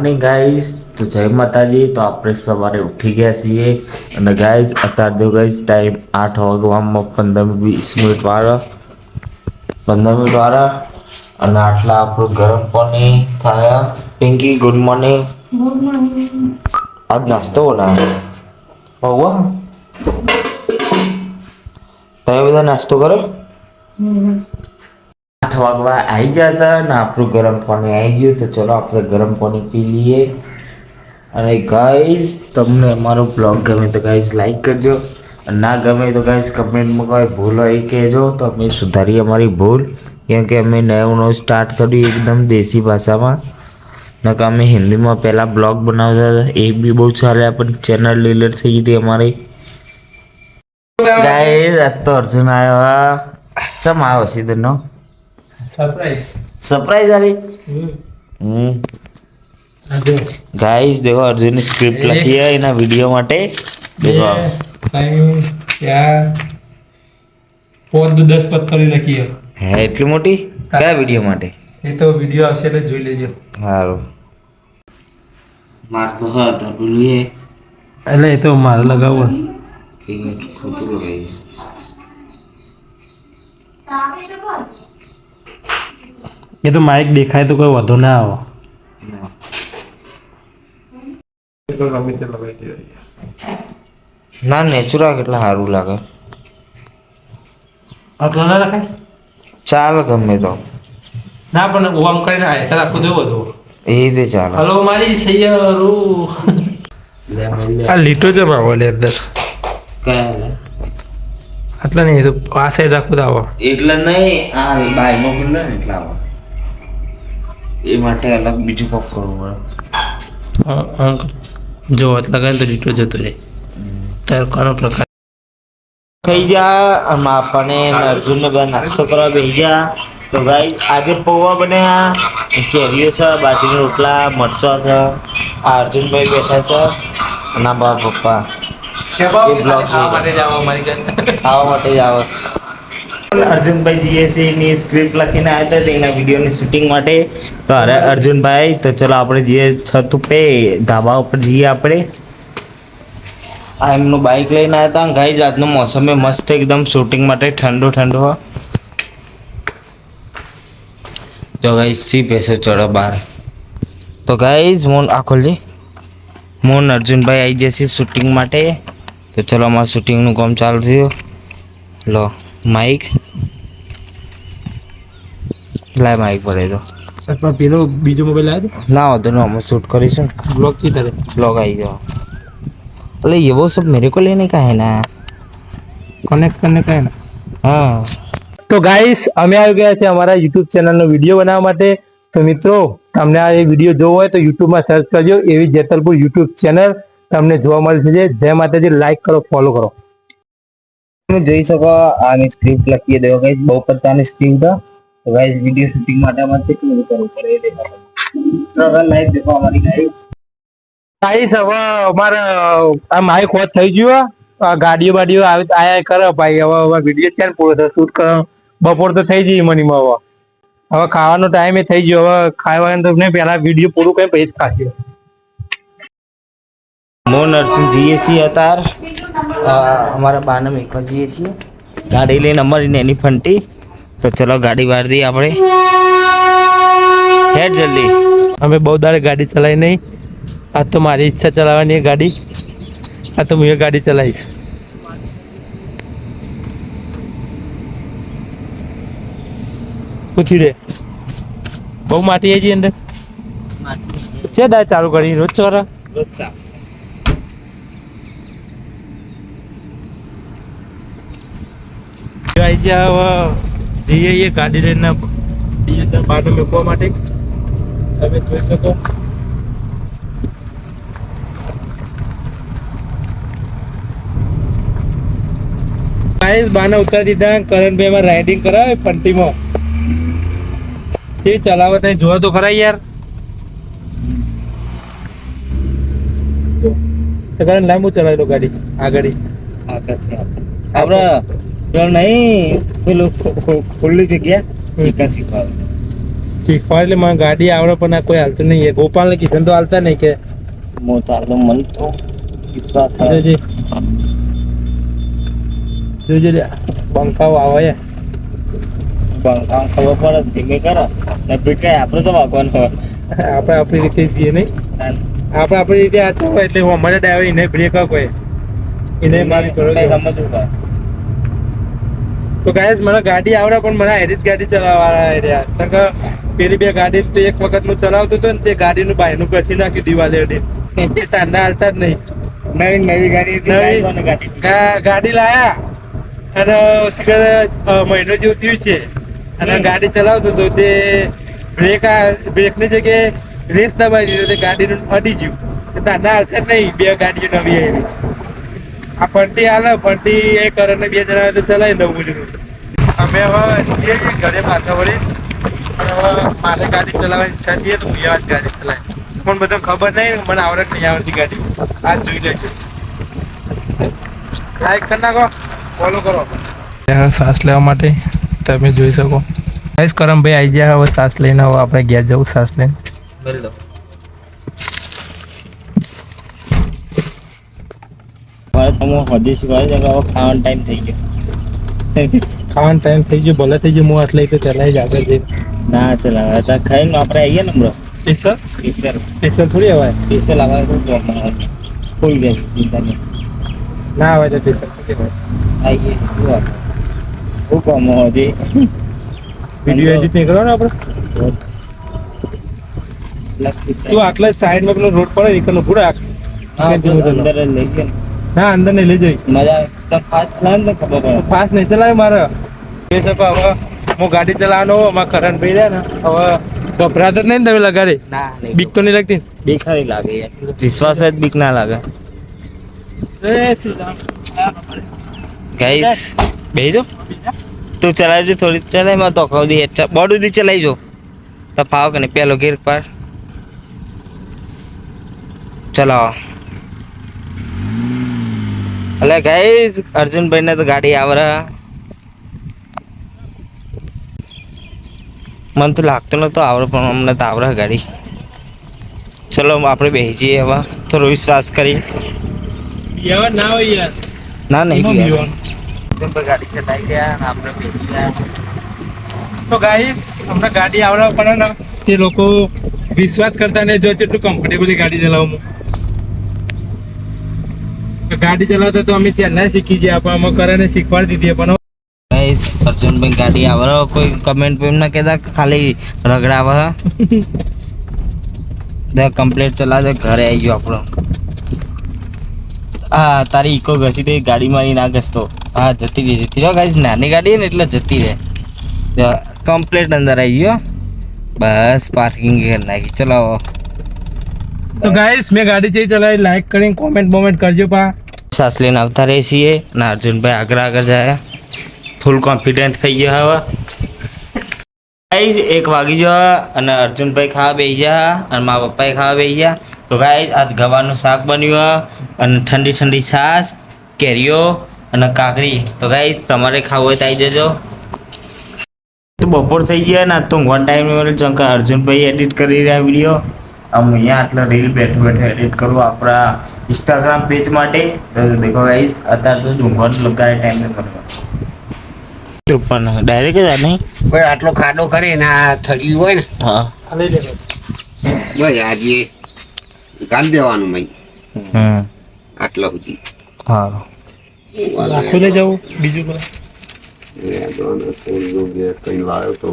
Morning guys. તો જય માતાજી. તો આપણે સવારે ઉઠી ગયા છીએ અને ગાઈઝ અત્યારે જો ગાઈઝ ટાઈમ 8:15 વાળા 15 વાળા અને આટલા આપણું ગરમ પાણી થાય. Pinky good morning. આજ નાસ્તો બનાવ્યો બહુ તમે બધા નાસ્તો કરો. 8 વાગવા આવી ગયા છે ને આપણું ગરમ પાણી આવી ગયું. તો ચલો આપણે ગરમ પાણી પી લઈએ. અને ગાઈઝ તમને અમારો બ્લોગ ગમે તો ગાઈઝ લાઈક કરજો, ના ગમે તો ગાઈઝ કમેન્ટમાં કોઈ ભૂલ હોય એ કહેજો તો અમે સુધારીએ અમારી ભૂલ. કેમ કે અમે નવું સ્ટાર્ટ કર્યું એકદમ દેશી ભાષામાં. નકર અમે હિન્દીમાં પહેલાં બ્લોગ બનાવતા હતા એ બી બહુ ચાલ્યા પણ ચેનલ ડિલીટ થઈ ગઈ હતી અમારી. ગાઈઝ આજ તો અર્જુન આવ્યો. ચમ આવ્યો સીધો સરપ્રાઈઝ આવી. गाइस देखो अर्जुन ने स्क्रिप्ट लिखी है इन वीडियो માટે. देखो बहुत 10 પત્તરી લખી હે એટલી મોટી કયા વિડિયો માટે? એ તો વિડિયો આવશે એટલે જોઈ લેજો. સારું માર તો હા તો બોલીએ એટલે એ તો મારે લગાવવું કે ખોટું લગાવી. એ તો માઇક દેખાય તો કોઈ વધુ ના આવે. ના નેચરલ કેટલા સારું લાગે. આટલા ના રાખાય ચાલ ગમે તો ના પણ ઓમ કરીને આ તારા આખું દેવો હતો એ દે ચાલ. હલો મારી સૈયરો આ લીટો જ આવો લે અંદર કયા આટલા નહીં તો આ સાઈડ રાખો તો આવો એટલે નહીં આ બાય નો ખુલ્લે ને એટલા આવો એ માટે અલગ બીજું કોક કરવું પડે. જો હાથ લગાવે તો લીટો જતો રહે. તાર કોનો પ્રકાર થઈ જા અને આપણને અર્જુનને બધા નાસ્તો કરવા બેસી જા. તો ભાઈ આજે પૌવા બન્યા, કેરીઓ છે, બાજરીના રોટલા, મરચા છે. આ અર્જુનભાઈ બેઠા છે અને આ બા પપ્પા ખાવા માટે જ આવે. અર્જુનભાઈ જઈએ છે એની સ્ક્રિપ્ટ લખીને આવ્યા હતા એના વિડીયોની શૂટિંગ માટે. તો અરે અર્જુનભાઈ તો ચલો આપણે જઈએ છત ઉપર ધાબા ઉપર જઈએ આપણે. આ એમનું બાઇક લઈને આવ્યા હતા. ગાઈઝ આજનો મોસમ મસ્ત એકદમ શૂટિંગ માટે ઠંડો ઠંડો. તો ગાઈઝ સી પેસો ચડો બહાર. તો ગાઈઝ મોન આ ખોલજે. મોન અર્જુનભાઈ આવી જશે શૂટિંગ માટે. તો ચલો અમારું શૂટિંગનું કામ ચાલુ થયું. લો માઇક લાય માઇક ભરે દો. પેલો બીજો મોબાઈલ આવ્યો ના વધુ ને અમે શૂટ કરીશું. બ્લોગ થી તારે બ્લોગ આવી जाओ. अरे ये वो सब मेरे को लेने का है ना, कनेक्ट करने का है ना. हाँ તો ગાઈસ અમે આવી ગયા છે અમારા YouTube ચેનલનો વિડીયો બનાવવા માટે. તો મિત્રો તમને આ વિડીયો જોવો હોય તો YouTube માં સર્ચ કરજો એવી જેતલપુર YouTube ચેનલ તમને જોવા મળશે. જય માતાજી. લાઈક કરો, ફોલો કરો. તમે જોઈ શકો આની સ્ક્રિપ્ટ લખી દેવો ગાઈસ. બહુ પ્રકારની સ્ક્રિપ્ટ. તો ગાઈસ વિડીયો શૂટિંગ માટે અમારે કેટલું કરવું પડે એ દેખો. તો લાઈવ દેખો અમારી ગાઈસ. ગાઈસ હવે અમારે આ માઇક હોત થઈ ગયું. ગાડીઓ બાડીઓ આયા કરે ભાઈ. હવે વિડીયો છે ને પૂરો થયો શૂટ કરો. બપોર તો થઈ જઈ મનીમાં. હવે ખાવાનો ટાઈમ એ થઈ ગયો. હવે ખાવાનું તો નહીં પહેલા વિડીયો પૂરું કરી પછી જ ખાશે. મોન અર્જુન જઈએ છીએ અત્યારે અમારા બાને મેકવા જઈએ છીએ ગાડી લઈને અમારી એની ફંટી. તો ચલો ગાડી વાળી દઈએ આપણે. હેડ જલ્દી. અમે બહુ દાડે ગાડી ચલાવી નહીં. આ તો મારી ઈચ્છા ચલાવવાની ગાડી. આ તો હું એ ગાડી ચલાવીશ. પૂછી દે બહુ માટી આવી અંદર છે. દા ચાલુ કરી રોજ સવારે જઈએ એ ગાડી લઈને બાને મૂકવા માટે. તમે જોઈ શકો બાને ઉતારી દીધા. કરણભાઈ માં રાઇડિંગ કરાવે પંટીમાં ચલાવે ત્યાં જોવા તો ખરા યાર. કરણ લાંબુ ચલાવી લો ગાડી. આ ગાડી આપણે નહીં પેલું ખુલ્લી જગ્યા શીખવા શીખવાડ એટલે મને ગાડી આવડે પણ આ કોઈ હાલતું નહીં. ગોપાલને કીધું તો હાલતા નહીં કે હું તો આટલો મન તો વિશ્વાસ થાય. જોજે જોજે લે, બંકાઓ આવે બંકામ ખબર પડે ધીમે કરો ને પીટાય આપણે તો વાગવાનું હોય. આપણે આપણી રીતે જઈએ નહીં. આપણે આપણી રીતે આ હોય એટલે હું અમારે ડાયવર એને બ્રેક હોય એને મારી કરો. કઈ સમજવું પડે. તો ગાઈસ મને ગાડી આવડે પણ મને હેરી જ ગાડી ચલાવવા રહ્યા. કારણ કે પેલી બે ગાડી તો એક વખત હું ચલાવતો હતો ને તે ગાડીનું બાયનું કસી નાખ્યું દિવાલે તે તારના હાલતા જ નહીં. નવી ગાડી હતી, ગાડી લાયા અને મહિનો જેવું થયું છે અને ગાડી ચલાવતો હતો તે બ્રેકની જગ્યાએ રેસ દબાવી દીધો તે ગાડીનું અડી ગયું. તારના હાલતા જ નહીં. બે ગાડીઓ નવી આવી. આ ફરતી હાલે ફરતી એ કરને બે જણા તો ચલાવી દઉં બધું. અમે હવે છીએ ઘરે પાછા વળી હવે મારે ગાડી ચલાવવાની ઈચ્છા છીએ તો હું જ ગાડી ચલાવી પણ બધું ખબર નહીં મને આવડત નહીં આવડતી ગાડી. આ જોઈ લેજો. લાઈક કરી નાખો, ફોલો કરો. શ્વાસ લેવા માટે તમે જોઈ શકો. ગાઈસ કરમભાઈ આવી ગયા હવે શ્વાસ લઈને. હવે આપણે ઘેર જવું શ્વાસ લઈને. કરી દો. હજી શીખવાડે છે કે હવે ખાવાનો ટાઈમ થઈ ગયો. ખાવાનો ટાઈમ થઈ ગયો ભલે થઈ ગયો. હું આટલે તો ચલાવી જ આગળ જઈને ના ચલાવે તો ખાઈને આપણે આવીએ ને બ્રો. સ્પેશલ સ્પેશિયલ સ્પેશલ થોડી અવાય. સ્પેશિયલ આવે તો જોરમાં ફૂલ ગેસ ચિંતા નહીં. ના આવે તો સ્પેશલ આવીએ શું વાત શું કામ હજી વિડીયો એડિટ નહીં કરવાનો આપણે. તું આટલા સાઈડમાં પેલો રોડ પડે નીકળનો પૂરો અંદર જ લઈ ગયો. ના અંદર નહીં લઈ જઈ. મજા તો ફાસ્ટ ચલાવે ને ખબર પડે. ફાસ્ટ નહીં ચલાવે મારે. જોઈ શકો હવે હું ગાડી ચલાવવાનો અમારા કરણભાઈ રહ્યા ને હવે ગભરાત જ નહીં ને તમે લગાડી. ના બીક તો નહીં લાગતી. બીક નહીં લાગે યાર. વિશ્વાસ જ બીક ના લાગે. ગાઈસ બેજો તું ચલાવજો થોડી ચલાય માં તો કહું દી બોર્ડ સુધી ચલાવીજો તો ફાવ કે નહીં. પેલો ગેર પર ચલાવો. એટલે ગાઈસ અર્જુનભાઈ ને તો ગાડી આવડે. મને તો લાગતું નતો આવડે પણ અમને તો આવડે ગાડી. ચલો આપણે બેસી જઈએ હવે થોડો વિશ્વાસ કરી. ના હોય યાર. ના નહીં જોવાનું. ગાડી ચલાવી ગયા અને આપણે બેસી ગયા. તો ગાઈસ અમને ગાડી આવડવા પડે ને તે લોકો વિશ્વાસ કરતા નહીં. જો કેટલું કમ્ફર્ટેબલી ગાડી ચલાવવામાં. ગાડી ચલાવતા તો અમે ચેન્નાઈ શીખી ગયા પણ અમે કરે શીખવાડી દીધી પણ ગાઈસ અર્જુનભાઈ ગાડી આવડે. કોઈ કમેન્ટ પર ના કહેતા ખાલી રગડાવે. દે કમ્પ્લીટ ચલાવે ઘરે આવી ગયો આપણો. હા તારી ઇકો ઘસી દે ગાડી મારી ના ઘસતો. હા જતી રહે ગાઈસ. નાની ગાડી ને એટલે જતી રહે. કમ્પ્લીટ અંદર આવી ગયો. બસ પાર્કિંગ કરી નાખી. ચલાવો. તો ગાઈસ મેં ગાડી ચઈ ચલાવી. લાઈક કરીને કોમેન્ટ કરજો પા. સાસ લઈને આવતા રહીએ છીએ અને અર્જુનભાઈ આગળ જાય. ફૂલ કોન્ફિડન્ટ થઈ ગયો હવે. ગાઈસ 1 વાગી ગયો અને અર્જુનભાઈ ખાવા બેસી ગયા અને મારા પપ્પાએ ખાવા બેસી ગયા. તો ગાઈસ આજ ગવાનું શાક બન્યું અને ઠંડી ઠંડી છાશ, કેરીઓ અને કાકડી. તો ગાઈસ તમારે ખાવું હોય તો આવી જજો. તો બપોર થઈ ગયા ને આજ તો ઊંઘવાનો ટાઈમ નહીં મળે. ચંકા અર્જુનભાઈ એડિટ કરી રહ્યા વિડીયો. આમ અહીંયા આટલા રીલ બેઠું એડિટ કરું આપણા ઇન્સ્ટાગ્રામ પેજ માટે. તો દેખો ગાઈસ અત્યારે તો ઊંઘવાનો લગાડે ટાઈમ નહીં મળતો. પણ ડાયરેક્ટ જ નહીં ભાઈ આટલો ખાડો કરે ને આ થળિયું હોય ને હા લઈ લેજો. ભાઈ આજે ગાળ દેવાનું મય આટલા સુધી હા આખું લઈ જવું બીજું કોઈ. કઈ લાવ્યો તો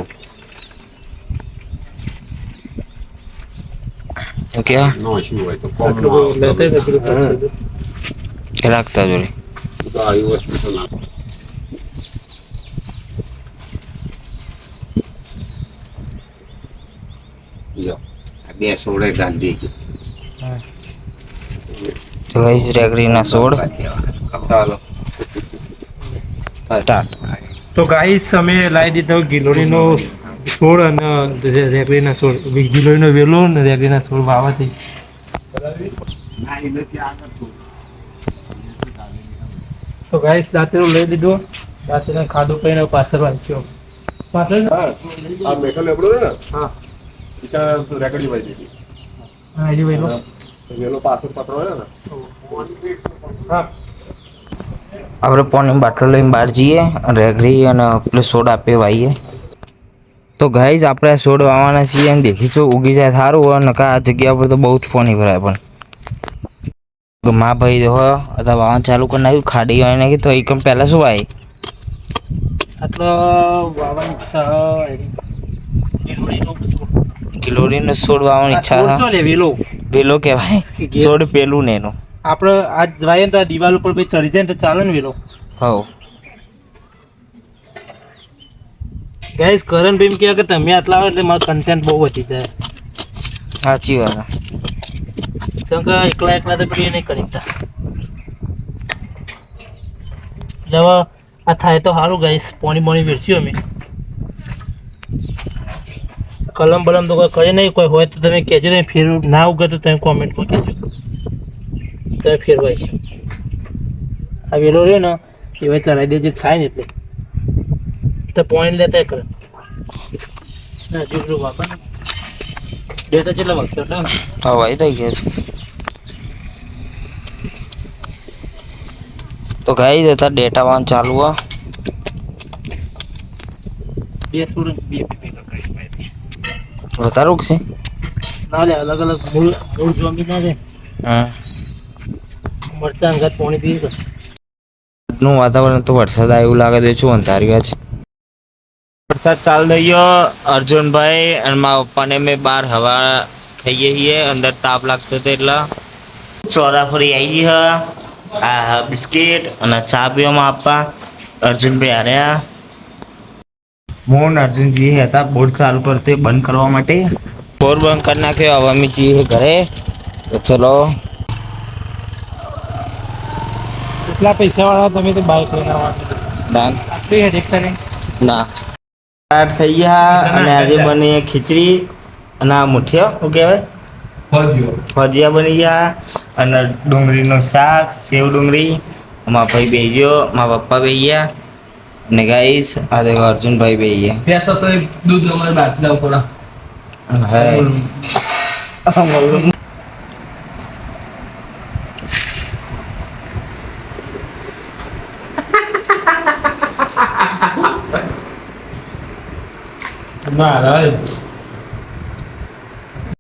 ઓકે નો શું હોય તો કોમ આટલું બધું લેતા જ પેલું કરશે. રાખતા જોડે તો આવી હોસ્પિટલ ના જો આ બે સોળે ગાળ દેજો. ગાઈસ રેગડીના સોડ ચાલો સ્ટાર્ટ. તો ગાઈસ અમે લાવી દીધો ગિલોડીનો છોડ અને રેગડીના છોડ. ગિલોડીનો વેલો અને રેગડીના છોડ વાવવાથી. તો ગાઈસ દાંતેરો લઈ લીધો. દાંતેરો ખાડું કરીને પાછળ વાંચ્યો. પાછળ આ મેટલ લેબડો ને હા રેકડી વાળી દીધી હા એ વેલો વેલો પાછળ પકડો ને હા આપણે પાણી બાટલો લઈને બહાર જઈએ રેગડી અને પેલો સોડા આપે વાઈએ. તો ગાઈઝ આપણે આ છોડ વાવવાના છીએ અને દેખીશું ઉગી જાય સારું હોય નકા આ જગ્યા પર તો બહુ જ પાણી ભરાય પણ તો મા ભાઈ હો અથવા વાવવાનું ચાલુ કરી નાખ્યું ખાડી હોય નાખી તો એકમ પહેલાં શું વાય આટલો વાવાની ઈચ્છા કિલોરીનો છોડ વાવવાની ઈચ્છા છોડ છે. તો લે વેલો પેલો કહેવાય છોડ પેલું ને એનું આપણે આજ વાઈએ ને તો આ દિવાલ ઉપર પછી ચડી જાય ને તો ચાલે ને વેલો. હવ ગાઈસ કરણભાઈ એમ કહે કે તમે આટલા આવો એટલે મારો કન્ટેન્ટ બહુ વધી જાય. સાચી વાત કેમ કે એકલા એકલા તો પેલી નહીં કરી શકતા. એટલે હવે આ થાય તો સારું ગાઈસ પોણી બોણી વેરસ્યું અમે કલમ બલમ તો કોઈ કરે નહીં કોઈ હોય તો તમે કહેજો તમે ફેર ના ઉગે તો તમે કોમેન્ટમાં કહેજો તમે ફેરવાય છે આ વેલો રહ્યો ને એવા ચડાવી દેજે થાય ને એટલે તો પોઈન્ટ લેતા કરે ના જેટલું વાપર ને ડેટા કેટલા વાગતો એટલે ને હવે આવી થઈ ગયો છે. તો ગાઈ જતા ડેટા વાન ચાલુ હોય બે સ્ટુડન્ટ બે ભેગા કરી પાછી વધારે ઉગશે. ના લે અલગ અલગ મૂળ મૂળ જમીન ના છે હા મરચાં અંગાત પાણી પી તો નું વાતાવરણ તો વરસાદ આવ્યું લાગે છે શું અંધારી ગયા છે. વરસાદ ચાલુ થઈ ગયો અર્જુનભાઈ અને મારા પપ્પાને મેં બહાર હવા ખાઈએ છીએ અંદર તાપ લાગતો હતો એટલે ચોરાફરી આવી ગઈ હ આ બિસ્કિટ અને ચા પીવામાં આપવા અર્જુનભાઈ હાર્યા મોહન અર્જુનજી હતા બોર્ડ ચાલુ કરते બંધ કરવા માટે બોર્ડ બંધ કરી નાખ્યો હવે અમે જઈએ ઘરે તો ચલો. એટલા પૈસા વાળા તમે તો બાઈક લઈને આવવા ડાન આટલી હેડેક કરે ના સ્ટાર્ટ થઈ ગયા અને આજે બની ખીચડી અને આ મુઠિયો શું કહેવાય ભજીયા બની ગયા અને ડુંગળીનું શાક સેવ ડુંગળી મારા ભાઈ બેહી ગયો મારા પપ્પા બેહી ગયા અને ગાઈસ આ દેખો અર્જુનભાઈ બેહી ગયા. પેસો તો દૂધ અમારે બહારથી લાવવું પડે. હા ના